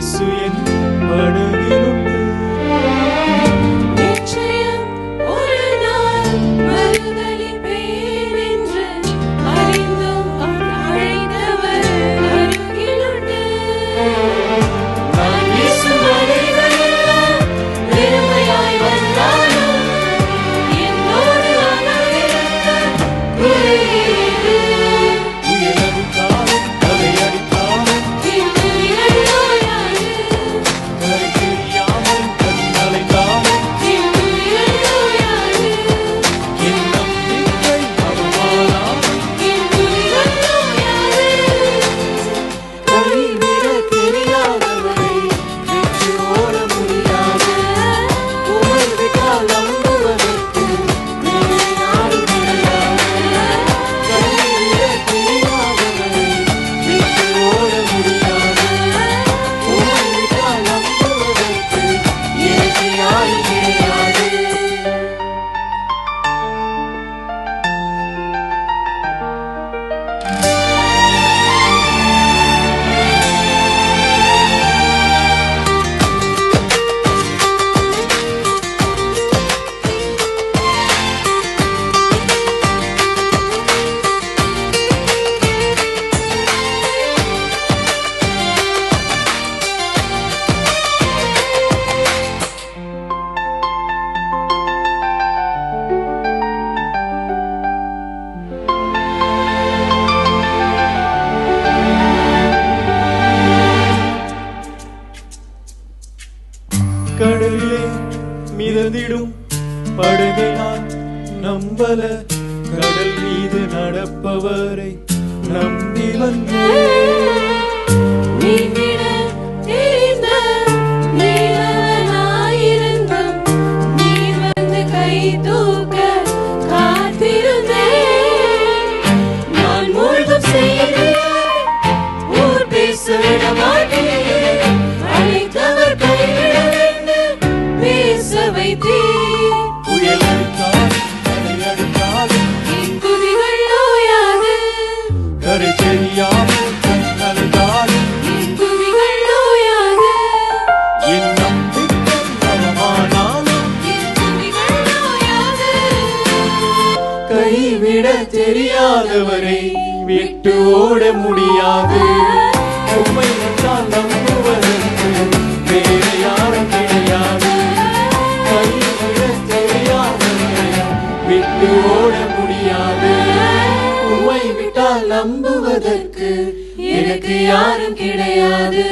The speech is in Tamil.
இயேசு என் படகிலுண்டு. நிச்சயம் ஒரு நாள் மறுதலிப்பேன் என்று அறிந்தும் அழைத்தவர் அருகிலுண்டு. நான் இயேசு வழிகளில் வெறுமையாய் வந்தாலும் என்னோடு அவர் இருக்க குறையேது. உயரடித்தாலும் கரையடித்தாலும் என் துதிகள் ஓயாது. கரை தெரியாமல் கண்ணலைந்தாலும் என் துதிகள் ஓயாது. என் நம்பிக்கை அவமானாலும் என் துதிகள் ஓயாது. கைவிடத் தெரியாதவரை வெற்றி ஓட முடியாது. உம்மை விட்டால் நம்புவதற்கு வேறு யாரும் கிடையாது. கைவிடத் தெரியாதவரை வெற்றி ஓட முடியாது. உம்மை விட்டால் நம்புவதற்கு எனக்கு யாரும் கிடையாது. கடலிலே மிதந்திடும் படகை நான் நம்பல. கடல் மீது நடப்பவரை நம்பி வந்தேன். நீங்கிட தெரிந்த நீலவனாயிருந்தும் நீர் வந்து கை தூக்க காத்திருந்தேன். நான் மூழ்கும் செய்தியாய் ஊர் பேச விட மாட்டேன். அழைத்தவர் கைவிடவென்று பேச வைத்தீர். புயல் அடித்தாலும் கடை அடித்தாலும் என் துதிகள் ஓயாது. கரை தெரியாமல் கண்ணலைந்தாலும் என் துதிகள் ஓயாது. என் நம்பிக்கை அவமானாலும் என் துதிகள் ஓயாது. கைவிடத் தெரியாதவரை விட்டு ஓட முடியாது. உம்மை நன்றால் நம்புவதற்கு வேறு யாரும் கிடையாது. கைவிடத் தெரியாதவரை விட்டு ஓட முடியாது. உம்மை விட்டால் நம்புவதற்கு எனக்கு யாரும் கிடையாது.